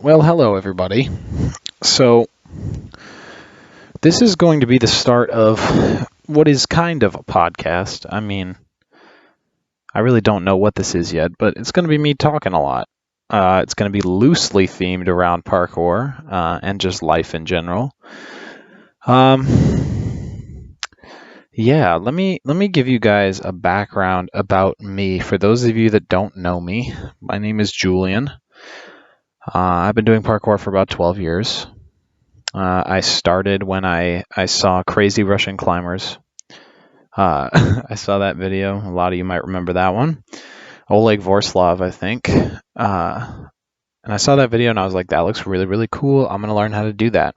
Well, hello everybody. So, this is going to be the start of what is kind of a podcast. I mean, I really don't know what this is yet, but it's going to be me talking a lot. It's going to be loosely themed around parkour and just life in general. Yeah, let me give you guys a background about me. For those of you that don't know me, my name is Julian. I've been doing parkour for about 12 years. I started when I saw Crazy Russian Climbers. I saw that video. A lot of you might remember that one. Oleg Vorslov, I think. And I saw that video and I was like, that looks really, really cool. I'm going to learn how to do that.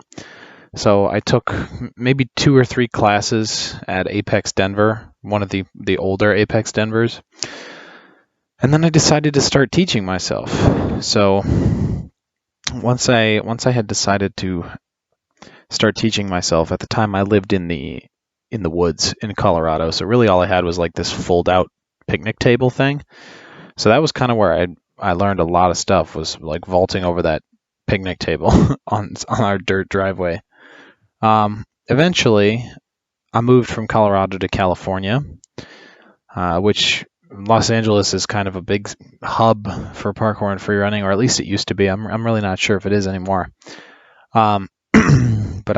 So I took maybe 2 or 3 classes at Apex Denver, one of the older Apex Denvers. And then I decided to start teaching myself. So once I had decided to start teaching myself, at the time I lived in the woods in Colorado, so really all I had was like this fold out picnic table thing. So that was kind of where I learned a lot of stuff, was like vaulting over that picnic table on our dirt driveway. Eventually I moved from Colorado to California, which Los Angeles is kind of a big hub for parkour and free running, or at least it used to be. I'm really not sure if it is anymore. But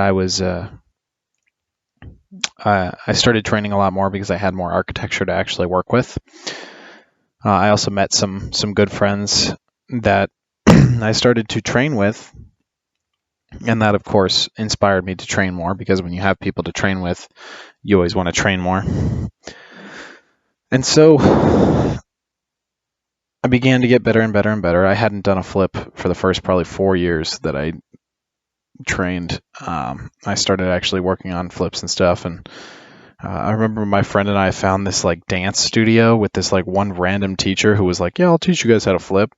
I started training a lot more because I had more architecture to actually work with. I also met some good friends that I started to train with, and that of course inspired me to train more, because when you have people to train with, you always want to train more. And so I began to get better and better and better. I hadn't done a flip for the first probably 4 years that I trained. I started actually working on flips and stuff, and I remember my friend and I found this like dance studio with this like one random teacher who was like, yeah, I'll teach you guys how to flip.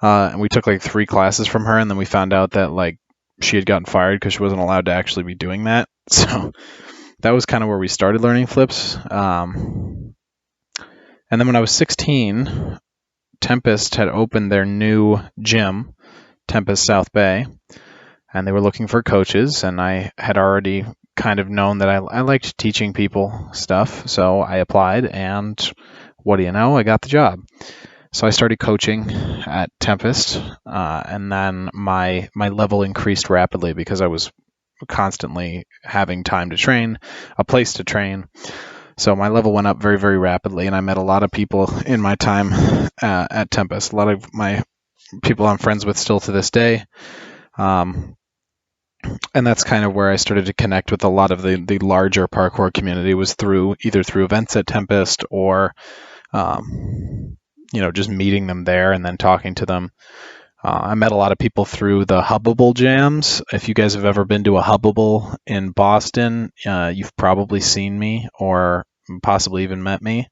And we took like 3 classes from her, and then we found out that like she had gotten fired because she wasn't allowed to actually be doing that. So that was kind of where we started learning flips. And then when I was 16, Tempest had opened their new gym, Tempest South Bay, and they were looking for coaches, and I had already kind of known that I liked teaching people stuff, so I applied, and what do you know, I got the job. So I started coaching at Tempest, and then my level increased rapidly because I was constantly having time to train, a place to train. So my level went up very, very rapidly, and I met a lot of people in my time at Tempest. A lot of my people I'm friends with still to this day. And that's kind of where I started to connect with a lot of the larger parkour community, was either through events at Tempest or, just meeting them there and then talking to them. I met a lot of people through the Hubbable jams. If you guys have ever been to a Hubbable in Boston, you've probably seen me or possibly even met me.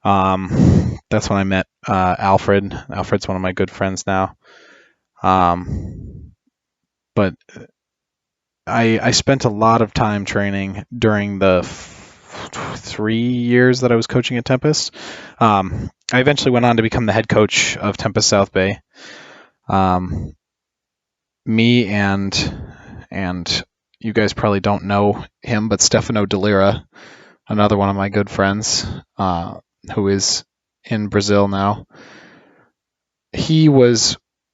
That's when I met Alfred. Alfred's one of my good friends now. But I spent a lot of time training during the 3 years that I was coaching at Tempest. I eventually went on to become the head coach of Tempest South Bay. Me and you guys probably don't know him, but Stefano Delira, another one of my good friends, who is in Brazil now. Him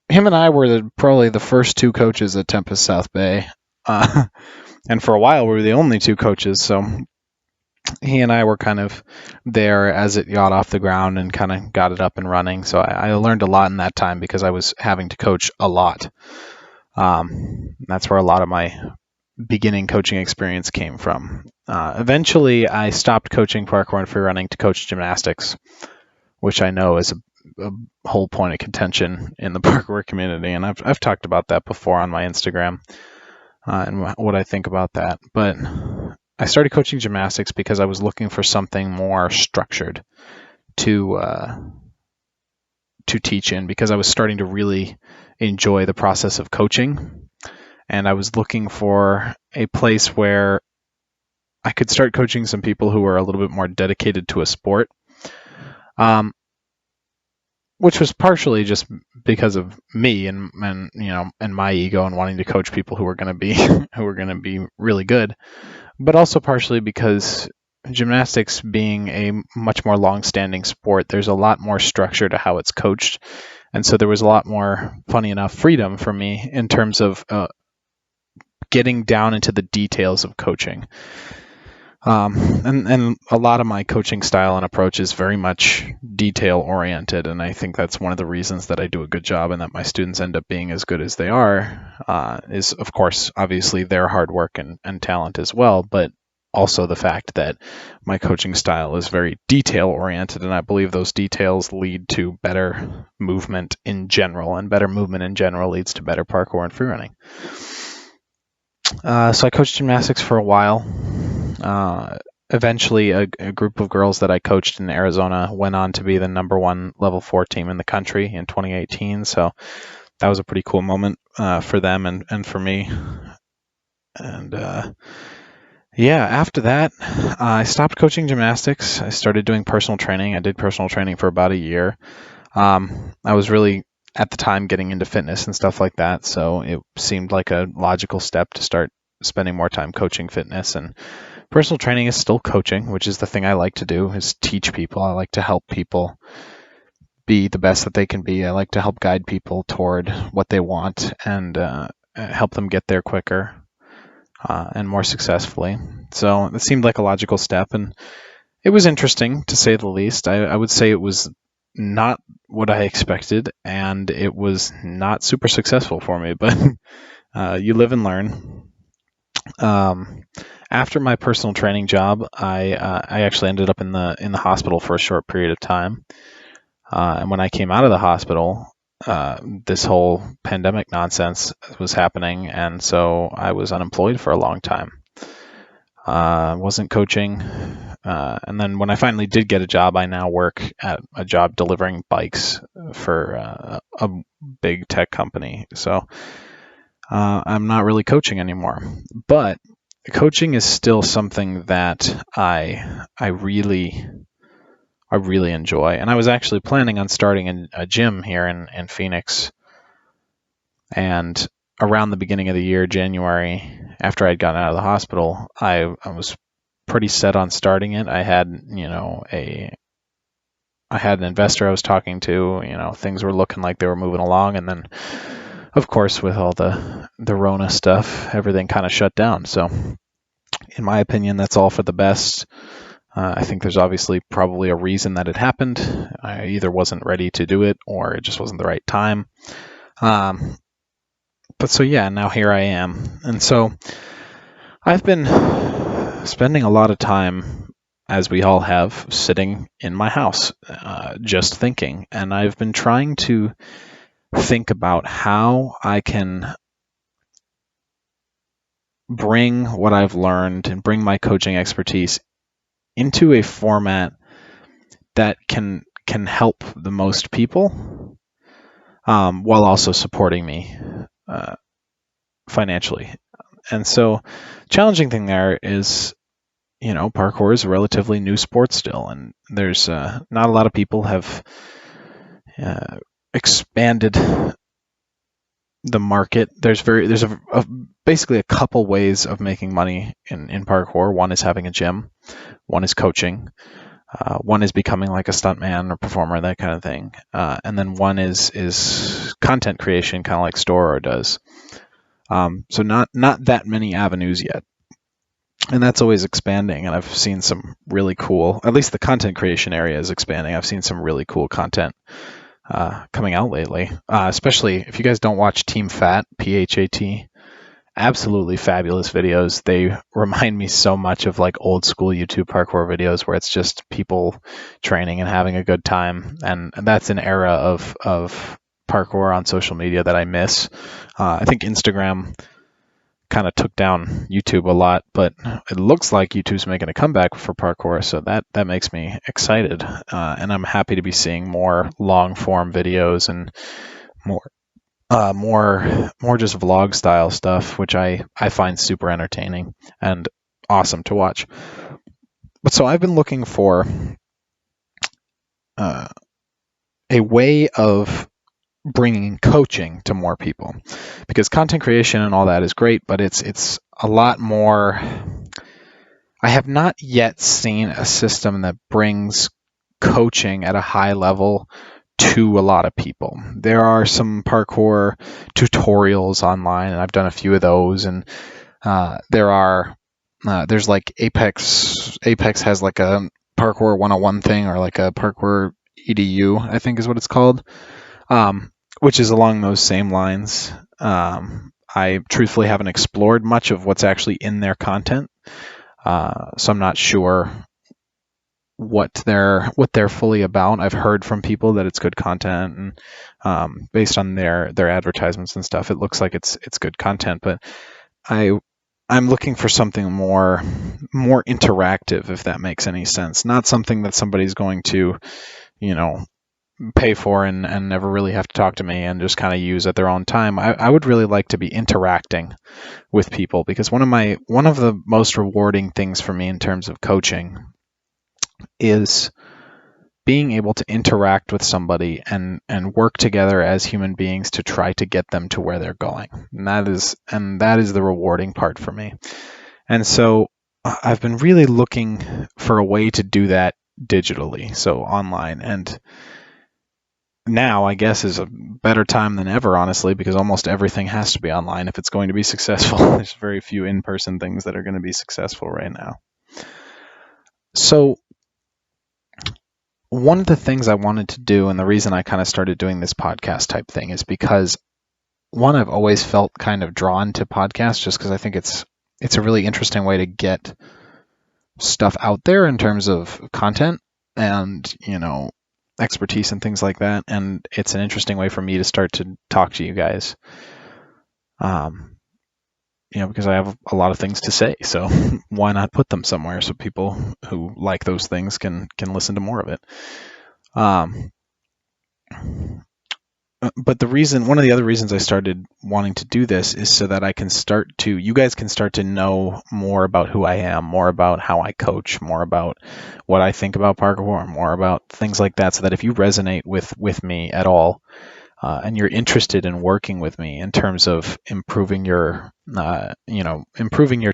and I were probably the first 2 coaches at Tempest South Bay. And for a while, we were the only 2 coaches. So he and I were kind of there as it got off the ground and kind of got it up and running. So I learned a lot in that time because I was having to coach a lot. That's where a lot of my beginning coaching experience came from. Eventually, I stopped coaching parkour and free running to coach gymnastics, which I know is a whole point of contention in the parkour community, and I've talked about that before on my Instagram and what I think about that. But I started coaching gymnastics because I was looking for something more structured to teach in, because I was starting to really enjoy the process of coaching, and I was looking for a place where I could start coaching some people who were a little bit more dedicated to a sport. which was partially just because of me and my ego and wanting to coach people who were going to be who were going to be really good, but also partially because gymnastics being a much more long-standing sport, there's a lot more structure to how it's coached, and so there was a lot more, funny enough, freedom for me in terms of getting down into the details of coaching. And a lot of my coaching style and approach is very much detail oriented, and I think that's one of the reasons that I do a good job and that my students end up being as good as they are, is of course obviously their hard work and talent as well, but also the fact that my coaching style is very detail oriented, and I believe those details lead to better movement in general, and better movement in general leads to better parkour and freerunning. So I coached gymnastics for a while. Eventually, a group of girls that I coached in Arizona went on to be the number 1 level 4 team in the country in 2018. So that was a pretty cool moment for them and for me. And after that, I stopped coaching gymnastics. I started doing personal training. I did personal training for about a year. I was really, at the time, getting into fitness and stuff like that, so it seemed like a logical step to start spending more time coaching fitness. And personal training is still coaching, which is the thing I like to do, is teach people. I like to help people be the best that they can be. I like to help guide people toward what they want and help them get there quicker and more successfully. So it seemed like a logical step, and it was interesting, to say the least. I would say it was not what I expected, and it was not super successful for me, but you live and learn. After my personal training job, I actually ended up in the hospital for a short period of time. And when I came out of the hospital, this whole pandemic nonsense was happening, and so I was unemployed for a long time. Wasn't coaching. And then when I finally did get a job, I now work at a job delivering bikes for a big tech company. So I'm not really coaching anymore. But coaching is still something that I really enjoy. And I was actually planning on starting a gym here in Phoenix. And around the beginning of the year, January, after I'd gotten out of the hospital, I was pretty set on starting it. I had, I had an investor I was talking to. Things were looking like they were moving along, and then, of course, with all the Rona stuff, everything kind of shut down. So, in my opinion, that's all for the best. I think there's obviously probably a reason that it happened. I either wasn't ready to do it, or it just wasn't the right time. But so yeah, now here I am. And so I've been spending a lot of time, as we all have, sitting in my house, just thinking. And I've been trying to think about how I can bring what I've learned and bring my coaching expertise into a format that can help the most people, while also supporting me financially. And so, challenging thing there is, parkour is a relatively new sport still, and there's not a lot of people have expanded the market. There's basically a couple ways of making money in parkour. One is having a gym, one is coaching, one is becoming like a stuntman or performer, that kind of thing, and then one is content creation, kind of like Storro does. So not that many avenues yet. And that's always expanding, and I've seen some really cool, at least the content creation area is expanding. I've seen some really cool content coming out lately, especially if you guys don't watch Team Fat, PHAT, absolutely fabulous videos. They remind me so much of like old school YouTube parkour videos where it's just people training and having a good time. And that's an era of parkour on social media that I miss. I think Instagram kind of took down YouTube a lot, but it looks like YouTube's making a comeback for parkour, so that makes me excited, and I'm happy to be seeing more long form videos and more just vlog style stuff, which I find super entertaining and awesome to watch. But so I've been looking for a way of bringing coaching to more people, because content creation and all that is great, but it's a lot more. I have not yet seen a system that brings coaching at a high level to a lot of people. There are some parkour tutorials online, and I've done a few of those, and there's like Apex. Apex has like a parkour 101 thing, or like a parkour edu, I think is what it's called, which is along those same lines. I truthfully haven't explored much of what's actually in their content, so I'm not sure what they're fully about. I've heard from people that it's good content, and based on their advertisements and stuff, it looks like it's good content. But I'm looking for something more interactive, if that makes any sense. Not something that somebody's going to, pay for and never really have to talk to me and just kind of use at their own time. I would really like to be interacting with people, because one of the most rewarding things for me in terms of coaching is being able to interact with somebody and work together as human beings to try to get them to where they're going. And that is the rewarding part for me. And so I've been really looking for a way to do that digitally, so online. And now, I guess, is a better time than ever, honestly, because almost everything has to be online if it's going to be successful. There's very few in-person things that are going to be successful right now. So one of the things I wanted to do, and the reason I kind of started doing this podcast type thing, is because, one, I've always felt kind of drawn to podcasts just because I think it's a really interesting way to get stuff out there in terms of content and, expertise and things like that. And it's an interesting way for me to start to talk to you guys, because I have a lot of things to say. So why not put them somewhere so people who like those things can listen to more of it. But one of the other reasons I started wanting to do this is so that you guys can start to know more about who I am, more about how I coach, more about what I think about parkour, more about things like that, so that if you resonate with me at all, and you're interested in working with me in terms of improving your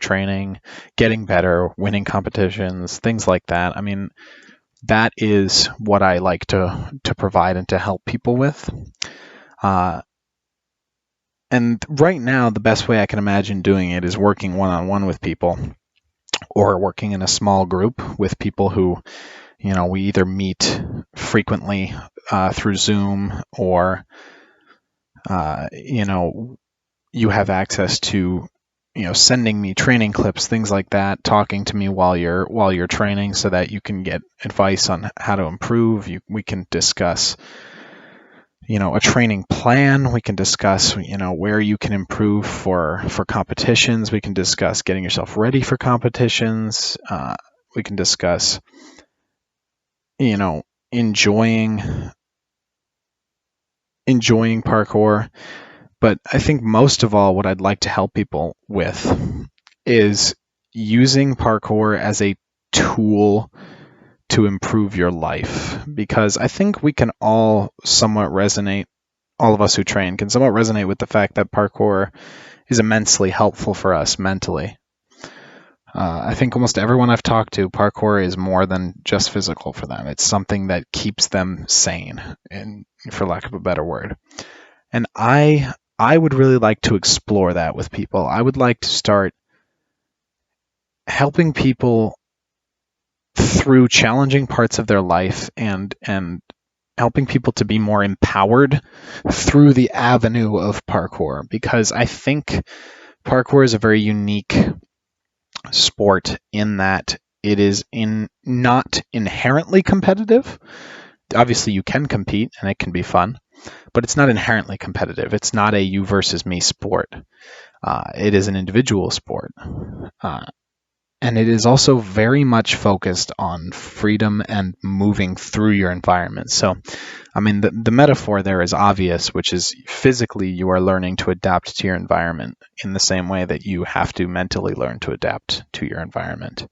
training, getting better, winning competitions, things like that. I mean, that is what I like to provide and to help people with. And right now, the best way I can imagine doing it is working one-on-one with people, or working in a small group with people who, we either meet frequently through Zoom, or, you have access to, sending me training clips, things like that, talking to me while you're training, so that you can get advice on how to improve. We can discuss, a training plan. We can discuss, where you can improve for competitions. We can discuss getting yourself ready for competitions. We can discuss, enjoying parkour. But I think most of all, what I'd like to help people with is using parkour as a tool to improve your life, because I think we can all somewhat resonate, all of us who train can somewhat resonate with the fact that parkour is immensely helpful for us mentally. I think almost everyone I've talked to, parkour is more than just physical for them. It's something that keeps them sane, and for lack of a better word. And I would really like to explore that with people. I would like to start helping people through challenging parts of their life, and helping people to be more empowered through the avenue of parkour, because I think parkour is a very unique sport in that it is not inherently competitive. Obviously, you can compete and it can be fun, but it's not inherently competitive. It's not a you versus me sport. It is an individual sport. And it is also very much focused on freedom and moving through your environment. So, I mean, the metaphor there is obvious, which is physically you are learning to adapt to your environment in the same way that you have to mentally learn to adapt to your environment.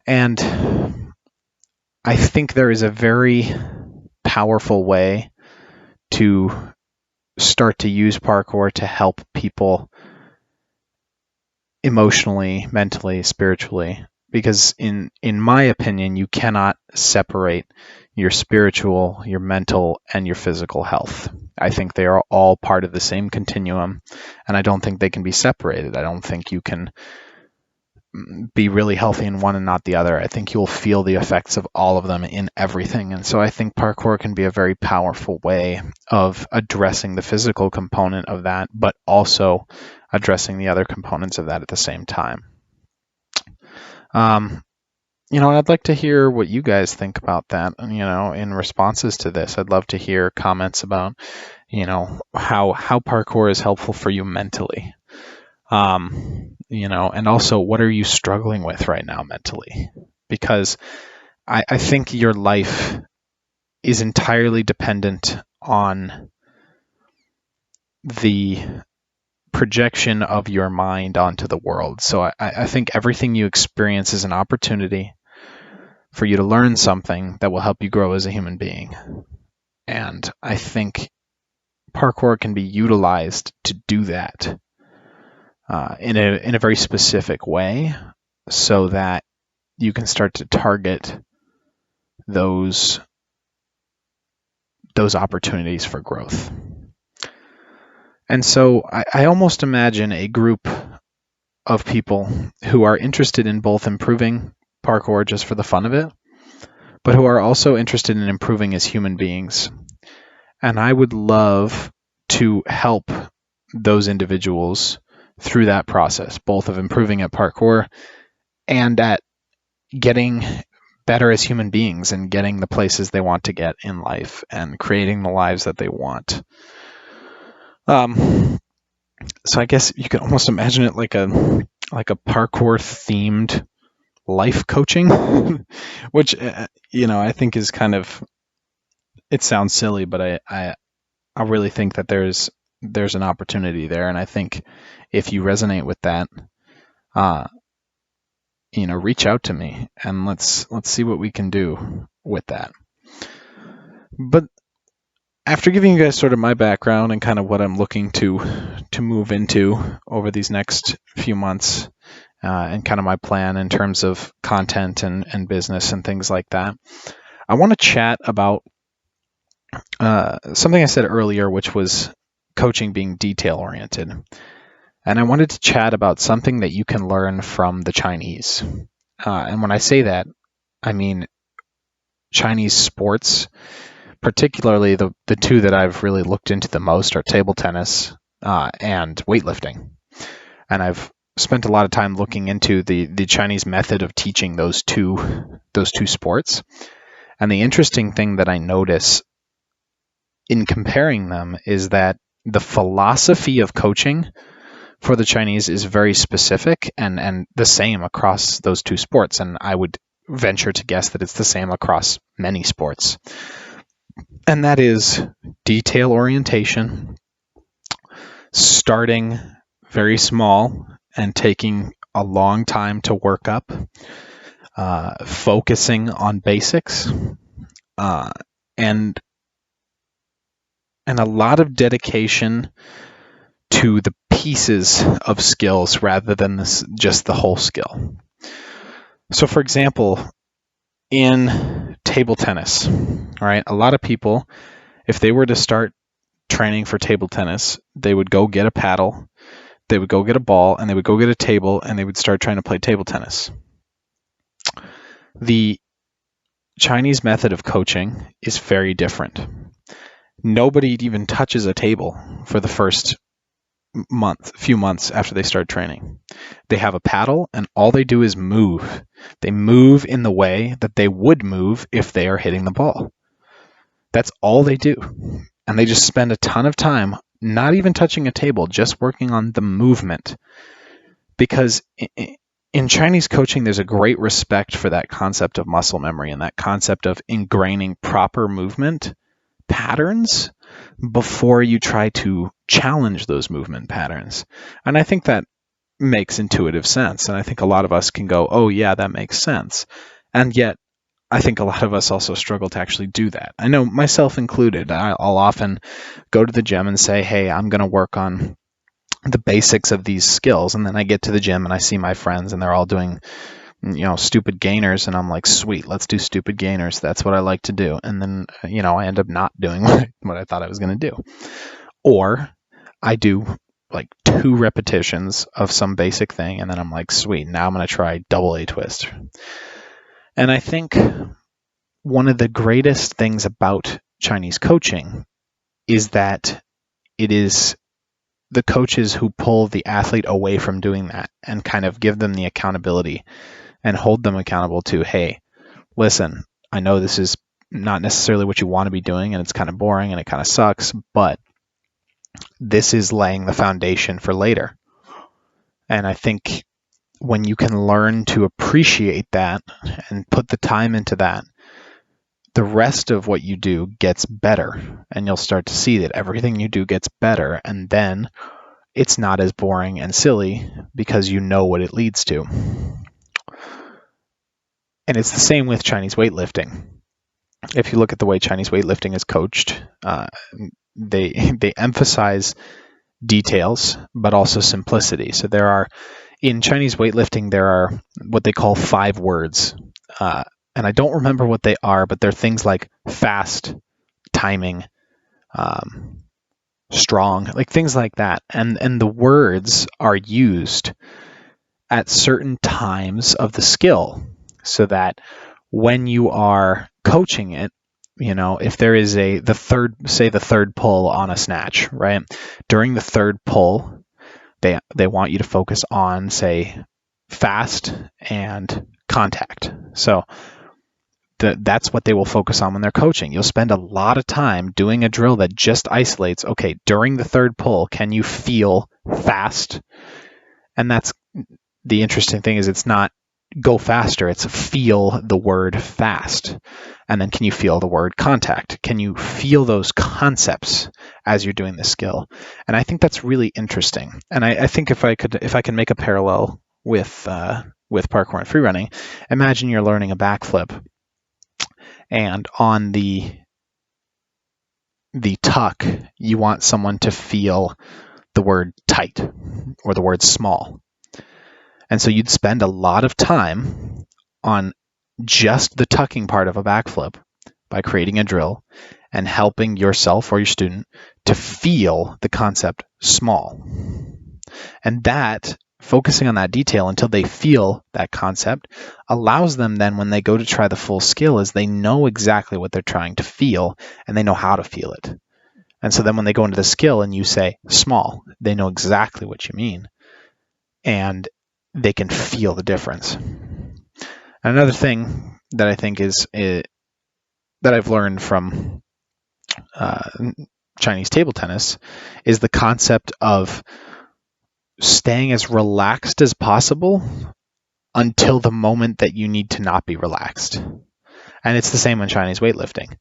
And I think there is a very powerful way to start to use parkour to help people emotionally, mentally, spiritually. Because in my opinion, you cannot separate your spiritual, your mental, and your physical health. I think they are all part of the same continuum, and I don't think they can be separated. I don't think you can be really healthy in one and not the other. I think you'll feel the effects of all of them in everything. And so I think parkour can be a very powerful way of addressing the physical component of that, but also addressing the other components of that at the same time. I'd like to hear what you guys think about that, in responses to this. I'd love to hear comments about, how parkour is helpful for you mentally. And also, what are you struggling with right now mentally? Because I think your life is entirely dependent on the projection of your mind onto the world. So I think everything you experience is an opportunity for you to learn something that will help you grow as a human being. And I think parkour can be utilized to do that in a very specific way, so that you can start to target those opportunities for growth. And so I almost imagine a group of people who are interested in both improving parkour just for the fun of it, but who are also interested in improving as human beings. And I would love to help those individuals through that process, both of improving at parkour and at getting better as human beings and getting the places they want to get in life and creating the lives that they want. So I guess you could almost imagine it like a parkour themed life coaching, which I think is kind of, it sounds silly, but I really think that there's an opportunity there, and I think if you resonate with that, reach out to me and let's see what we can do with that. But after giving you guys sort of my background and kind of what I'm looking to move into over these next few months, and kind of my plan in terms of content and business and things like that, I want to chat about something I said earlier, which was coaching being detail-oriented. And I wanted to chat about something that you can learn from the Chinese. And when I say that, I mean Chinese sports. Particularly the two that I've really looked into the most are table tennis and weightlifting. And I've spent a lot of time looking into the Chinese method of teaching those two sports. And the interesting thing that I notice in comparing them is that the philosophy of coaching for the Chinese is very specific and the same across those two sports. And I would venture to guess that it's the same across many sports. And that is detail orientation, starting very small and taking a long time to work up, focusing on basics, and a lot of dedication to the pieces of skills rather than just the whole skill. So, for example, in table tennis, all right, a lot of people, if they were to start training for table tennis, they would go get a paddle, they would go get a ball, and they would go get a table, and they would start trying to play table tennis. The Chinese method of coaching is very different. Nobody even touches a table for the first few months after they start training. They have a paddle, and all they do is move. They move in the way that they would move if they are hitting the ball. That's all they do. And they just spend a ton of time not even touching a table, just working on the movement. Because in Chinese coaching, there's a great respect for that concept of muscle memory and that concept of ingraining proper movement patterns before you try to challenge those movement patterns. And I think that makes intuitive sense. And I think a lot of us can go, oh yeah, that makes sense. And yet I think a lot of us also struggle to actually do that. I know myself included. I'll often go to the gym and say, hey, I'm going to work on the basics of these skills. And then I get to the gym and I see my friends and they're all doing, stupid gainers. And I'm like, sweet, let's do stupid gainers. That's what I like to do. And then, I end up not doing what I thought I was going to do. Or I do like 2 repetitions of some basic thing. And then I'm like, sweet, now I'm going to try double A twist. And I think one of the greatest things about Chinese coaching is that it is the coaches who pull the athlete away from doing that and kind of give them the accountability and hold them accountable to, hey, listen, I know this is not necessarily what you want to be doing and it's kind of boring and it kind of sucks, but this is laying the foundation for later. And I think when you can learn to appreciate that and put the time into that, the rest of what you do gets better, and you'll start to see that everything you do gets better, and then it's not as boring and silly because you know what it leads to. And it's the same with Chinese weightlifting. If you look at the way Chinese weightlifting is coached, they emphasize details, but also simplicity. So in Chinese weightlifting, there are what they call 5 words. And I don't remember what they are, but they're things like fast, timing, strong, like things like that. And the words are used at certain times of the skill so that when you are coaching it, if there is the third pull on a snatch, right? During the third pull, they want you to focus on, say, fast and contact. So that's what they will focus on when they're coaching. You'll spend a lot of time doing a drill that just isolates, okay, during the third pull, can you feel fast? And that's the interesting thing, is it's not go faster, it's feel the word fast. And then can you feel the word contact? Can you feel those concepts as you're doing the skill? And I think that's really interesting. And I think if I can make a parallel with parkour and freerunning, imagine you're learning a backflip, and on the tuck, you want someone to feel the word tight or the word small. And so you'd spend a lot of time on just the tucking part of a backflip by creating a drill and helping yourself or your student to feel the concept small. And that, focusing on that detail until they feel that concept, allows them then, when they go to try the full skill, is they know exactly what they're trying to feel and they know how to feel it. And so then when they go into the skill and you say small, they know exactly what you mean and they can feel the difference. Another thing that I think is that I've learned from Chinese table tennis is the concept of staying as relaxed as possible until the moment that you need to not be relaxed. And it's the same in Chinese weightlifting,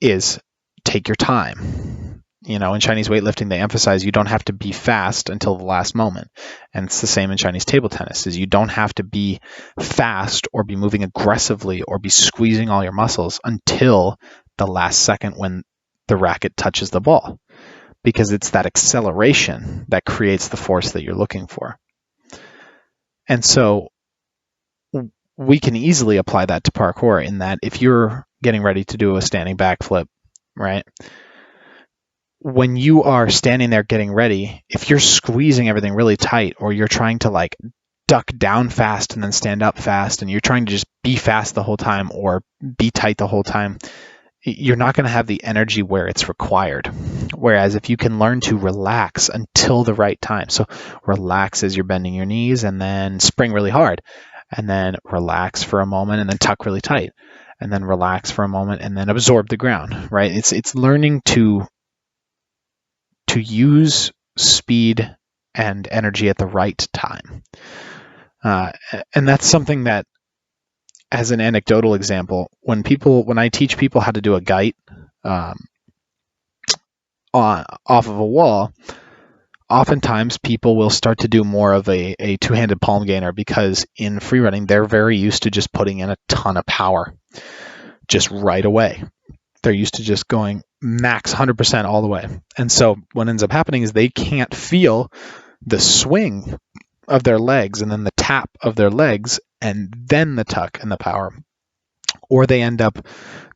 is take your time. In Chinese weightlifting, they emphasize you don't have to be fast until the last moment. And it's the same in Chinese table tennis, is you don't have to be fast or be moving aggressively or be squeezing all your muscles until the last second when the racket touches the ball, because it's that acceleration that creates the force that you're looking for. And so we can easily apply that to parkour, in that if you're getting ready to do a standing backflip, right? When you are standing there getting ready, if you're squeezing everything really tight, or you're trying to like duck down fast and then stand up fast, and you're trying to just be fast the whole time or be tight the whole time, you're not going to have the energy where it's required. Whereas if you can learn to relax until the right time, so relax as you're bending your knees and then spring really hard, and then relax for a moment and then tuck really tight, and then relax for a moment and then absorb the ground, right? It's learning to use speed and energy at the right time. And that's something that, as an anecdotal example, when I teach people how to do a gait off of a wall, oftentimes people will start to do more of a two-handed palm gainer because in free running, they're very used to just putting in a ton of power just right away. They're used to just going max 100% all the way. And so what ends up happening is they can't feel the swing of their legs and then the tap of their legs and then the tuck and the power. Or they end up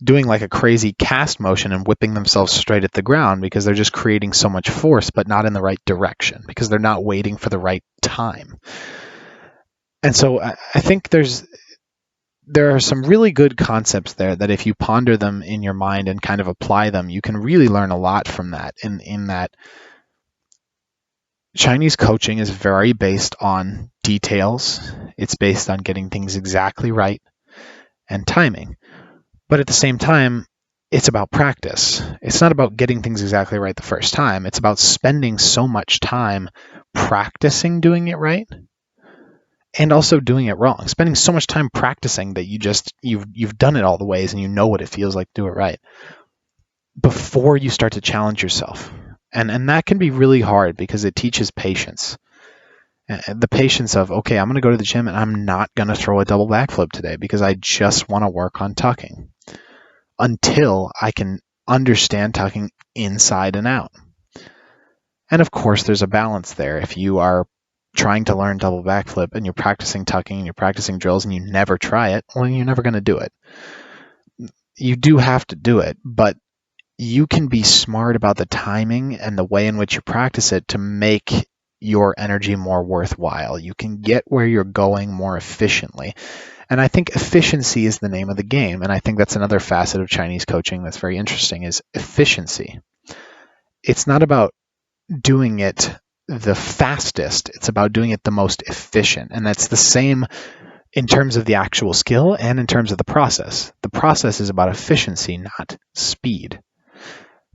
doing like a crazy cast motion and whipping themselves straight at the ground because they're just creating so much force, but not in the right direction because they're not waiting for the right time. And so I think there are some really good concepts there that if you ponder them in your mind and kind of apply them, you can really learn a lot from that. In that Chinese coaching is very based on details. It's based on getting things exactly right and timing. But at the same time, it's about practice. It's not about getting things exactly right the first time. It's about spending so much time practicing doing it right and also doing it wrong. Spending so much time practicing that you've done it all the ways and you know what it feels like to do it right before you start to challenge yourself. And that can be really hard because it teaches patience. The patience of, okay, I'm going to go to the gym and I'm not going to throw a double backflip today because I just want to work on tucking until I can understand tucking inside and out. And of course, there's a balance there. If you are trying to learn double backflip and you're practicing tucking and you're practicing drills and you never try it, well, you're never going to do it. You do have to do it, but you can be smart about the timing and the way in which you practice it to make your energy more worthwhile. You can get where you're going more efficiently. And I think efficiency is the name of the game. And I think that's another facet of Chinese coaching that's very interesting is efficiency. It's not about doing it the fastest. It's about doing it the most efficient. And that's the same in terms of the actual skill and in terms of the process. The process is about efficiency, not speed.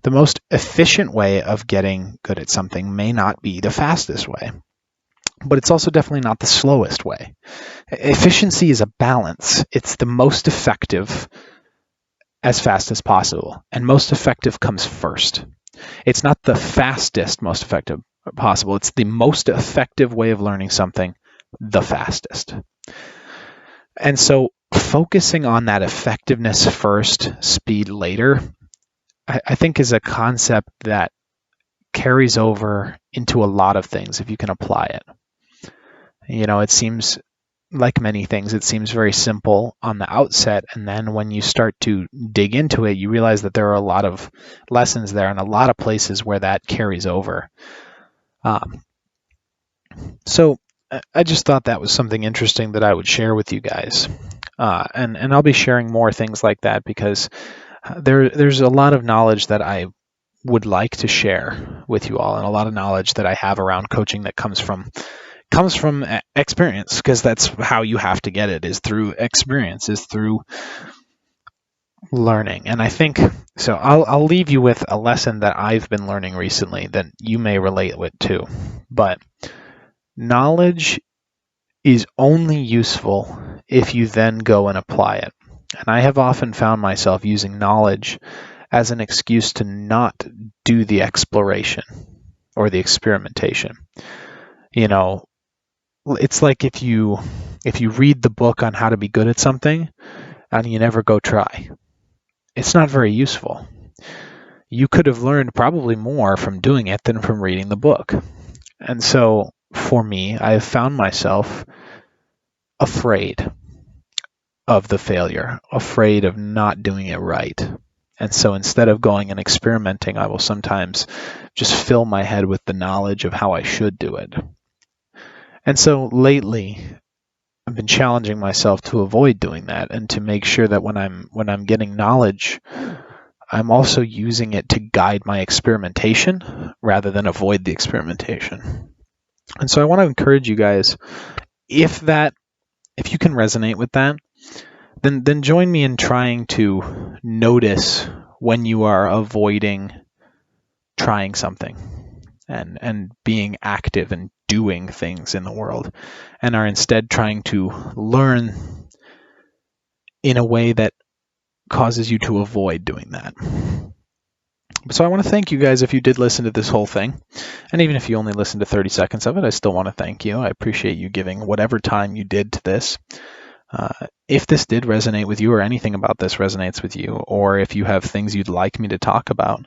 The most efficient way of getting good at something may not be the fastest way, but it's also definitely not the slowest way. Efficiency is a balance. It's the most effective as fast as possible, and most effective comes first. It's not the fastest most effective possible. It's the most effective way of learning something the fastest. And so focusing on that effectiveness first, speed later, I think is a concept that carries over into a lot of things if you can apply it. You know, it seems like many things, it seems very simple on the outset. And then when you start to dig into it, you realize that there are a lot of lessons there and a lot of places where that carries over. So I just thought that was something interesting that I would share with you guys. And I'll be sharing more things like that because there's a lot of knowledge that I would like to share with you all, and a lot of knowledge that I have around coaching that comes from experience, because that's how you have to get it, is through experience, is through learning. And I think so. I'll leave you with a lesson that I've been learning recently that you may relate with too. But knowledge is only useful if you then go and apply it. And I have often found myself using knowledge as an excuse to not do the exploration or the experimentation. You know, it's like if you read the book on how to be good at something and you never go try, it's not very useful. You could have learned probably more from doing it than from reading the book. And so for me, I have found myself afraid of the failure, afraid of not doing it right. And so instead of going and experimenting, I will sometimes just fill my head with the knowledge of how I should do it. And so lately, I've been challenging myself to avoid doing that and to make sure that when I'm getting knowledge, I'm also using it to guide my experimentation rather than avoid the experimentation. And so I want to encourage you guys, if you can resonate with that, then join me in trying to notice when you are avoiding trying something and being active and doing things in the world, and are instead trying to learn in a way that causes you to avoid doing that. So I want to thank you guys if you did listen to this whole thing. And even if you only listened to 30 seconds of it, I still want to thank you. I appreciate you giving whatever time you did to this. If this did resonate with you, or anything about this resonates with you, or if you have things you'd like me to talk about,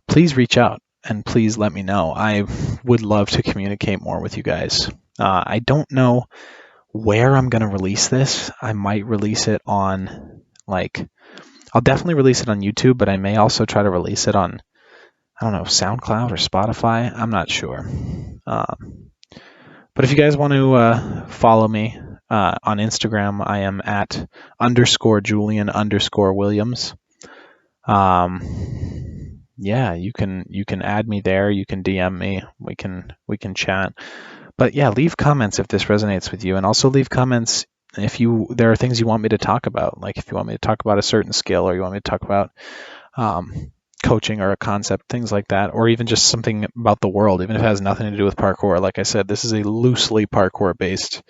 please reach out and please let me know. I would love to communicate more with you guys. I don't know where I'm going to release this. I might release it on, I'll definitely release it on YouTube, but I may also try to release it on, I don't know, SoundCloud or Spotify. I'm not sure. But if you guys want to follow me on Instagram, I am at _Julian_Williams. Yeah, you can add me there. You can DM me. We can chat. But yeah, leave comments if this resonates with you, and also leave comments if there are things you want me to talk about. Like if you want me to talk about a certain skill, or you want me to talk about coaching or a concept, things like that, or even just something about the world, even if it has nothing to do with parkour. Like I said, this is a loosely parkour-based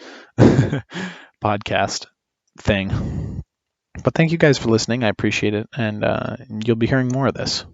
podcast thing. But thank you guys for listening. I appreciate it, and you'll be hearing more of this.